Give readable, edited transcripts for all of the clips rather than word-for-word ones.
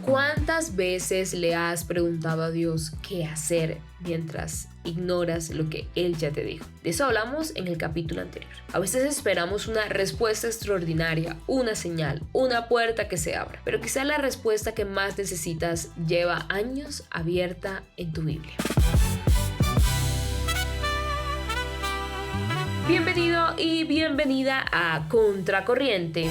¿Cuántas veces le has preguntado a Dios qué hacer mientras ignoras lo que Él ya te dijo? De eso hablamos en el capítulo anterior. A veces esperamos una respuesta extraordinaria, una señal, una puerta que se abra, pero quizá la respuesta que más necesitas lleva años abierta en tu Biblia. Bienvenido y bienvenida a Contracorriente,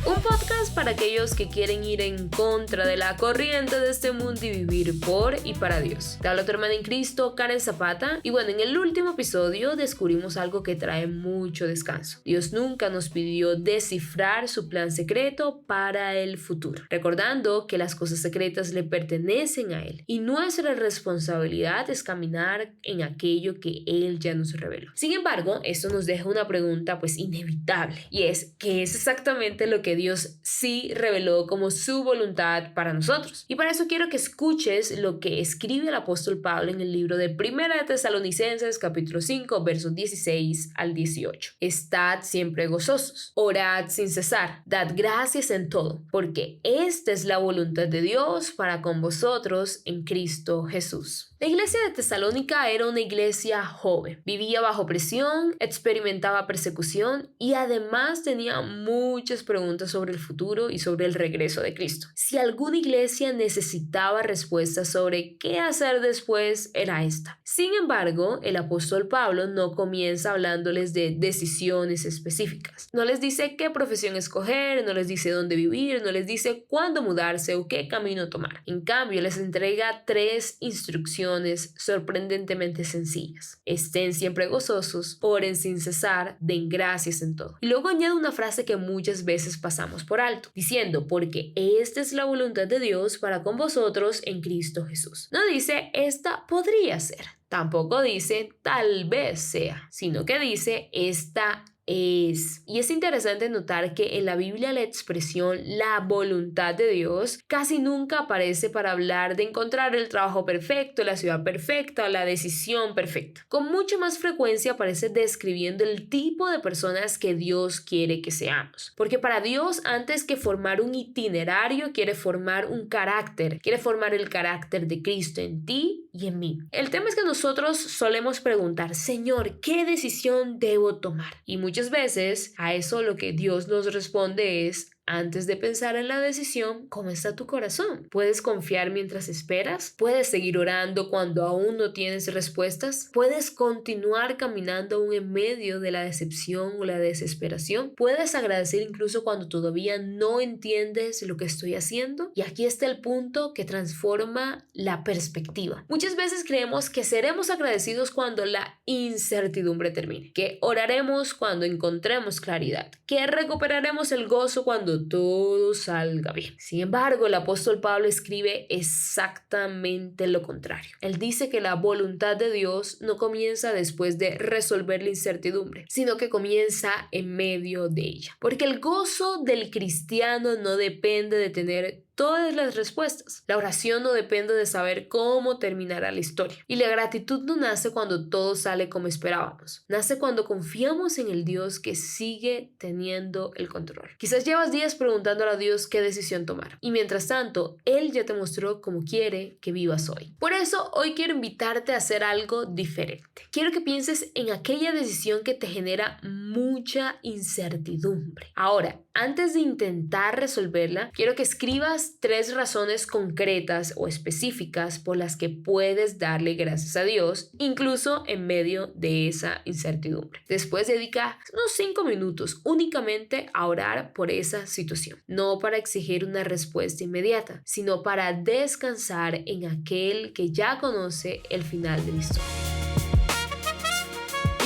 un podcast para aquellos que quieren ir en contra de la corriente de este mundo y vivir por y para Dios. Te habla tu hermana en Cristo, Karen Zapata, y bueno, en el último episodio descubrimos algo que trae mucho descanso. Dios nunca nos pidió descifrar su plan secreto para el futuro, recordando que las cosas secretas le pertenecen a Él y nuestra responsabilidad es caminar en aquello que Él ya nos reveló. Sin embargo, esto nos deja una pregunta inevitable, y es ¿qué es exactamente lo que Dios sí reveló como su voluntad para nosotros? Y para eso quiero que escuches lo que escribe el apóstol Pablo en el libro de Primera de Tesalonicenses capítulo 5 versos 16 al 18. Estad siempre gozosos, orad sin cesar, dad gracias en todo, porque esta es la voluntad de Dios para con vosotros en Cristo Jesús. La iglesia de Tesalónica era una iglesia joven, vivía bajo presión, experimentaba persecución y además tenía muchas preguntas sobre el futuro y sobre el regreso de Cristo. Si alguna iglesia necesitaba respuestas sobre qué hacer después, era esta. Sin embargo, el apóstol Pablo no comienza hablándoles de decisiones específicas. No les dice qué profesión escoger, no les dice dónde vivir, no les dice cuándo mudarse o qué camino tomar. En cambio, les entrega 3 instrucciones sorprendentemente sencillas. Estén siempre gozosos, oren sin cesar, den gracias en todo. Y luego añade una frase que muchas veces pasamos por alto, diciendo, porque esta es la voluntad de Dios para con vosotros en Cristo Jesús. No dice, esta podría ser. Tampoco dice, tal vez sea, sino que dice, esta es. Y es interesante notar que en la Biblia la expresión la voluntad de Dios casi nunca aparece para hablar de encontrar el trabajo perfecto, la ciudad perfecta o la decisión perfecta. Con mucha más frecuencia aparece describiendo el tipo de personas que Dios quiere que seamos. Porque para Dios, antes que formar un itinerario, quiere formar un carácter, quiere formar el carácter de Cristo en ti y en mí. El tema es que nosotros solemos preguntar, Señor, ¿qué decisión debo tomar? Y muchas veces a eso lo que Dios nos responde es, antes de pensar en la decisión, ¿cómo está tu corazón? ¿Puedes confiar mientras esperas? ¿Puedes seguir orando cuando aún no tienes respuestas? ¿Puedes continuar caminando aún en medio de la decepción o la desesperación? ¿Puedes agradecer incluso cuando todavía no entiendes lo que estoy haciendo? Y aquí está el punto que transforma la perspectiva. Muchas veces creemos que seremos agradecidos cuando la incertidumbre termine, que oraremos cuando encontremos claridad, que recuperaremos el gozo cuando todo salga bien. Sin embargo, el apóstol Pablo escribe exactamente lo contrario. Él dice que la voluntad de Dios no comienza después de resolver la incertidumbre, sino que comienza en medio de ella. Porque el gozo del cristiano no depende de tener todas las respuestas. La oración no depende de saber cómo terminará la historia. Y la gratitud no nace cuando todo sale como esperábamos. Nace cuando confiamos en el Dios que sigue teniendo el control. Quizás llevas días preguntándole a Dios qué decisión tomar. Y mientras tanto, Él ya te mostró cómo quiere que vivas hoy. Por eso, hoy quiero invitarte a hacer algo diferente. Quiero que pienses en aquella decisión que te genera mucha incertidumbre. Ahora, antes de intentar resolverla, quiero que escribas 3 razones concretas o específicas por las que puedes darle gracias a Dios, incluso en medio de esa incertidumbre. Después dedica unos 5 minutos únicamente a orar por esa situación, no para exigir una respuesta inmediata, sino para descansar en aquel que ya conoce el final de la historia.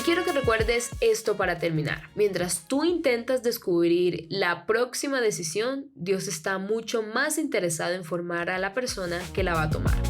Quiero que recuerdes esto para terminar. Mientras tú intentas descubrir la próxima decisión, Dios está mucho más interesado en formar a la persona que la va a tomar.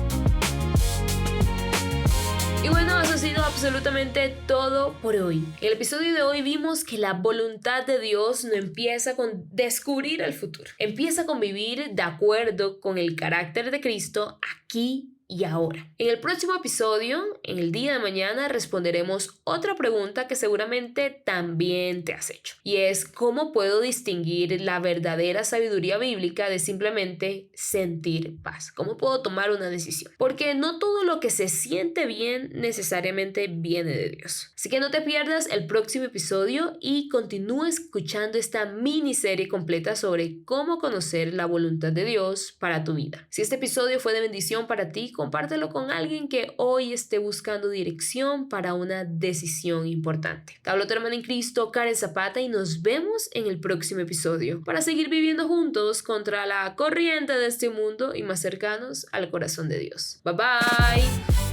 Y bueno, eso ha sido absolutamente todo por hoy. En el episodio de hoy vimos que la voluntad de Dios no empieza con descubrir el futuro. Empieza con vivir de acuerdo con el carácter de Cristo aquí y ahora. En el próximo episodio, en el día de mañana, responderemos otra pregunta que seguramente también te has hecho. Y es, ¿cómo puedo distinguir la verdadera sabiduría bíblica de simplemente sentir paz? ¿Cómo puedo tomar una decisión? Porque no todo lo que se siente bien necesariamente viene de Dios. Así que no te pierdas el próximo episodio y continúa escuchando esta miniserie completa sobre cómo conocer la voluntad de Dios para tu vida. Si este episodio fue de bendición para ti, compártelo con alguien que hoy esté buscando dirección para una decisión importante. Te habló tu hermana en Cristo, Karen Zapata, y nos vemos en el próximo episodio para seguir viviendo juntos contra la corriente de este mundo y más cercanos al corazón de Dios. Bye bye.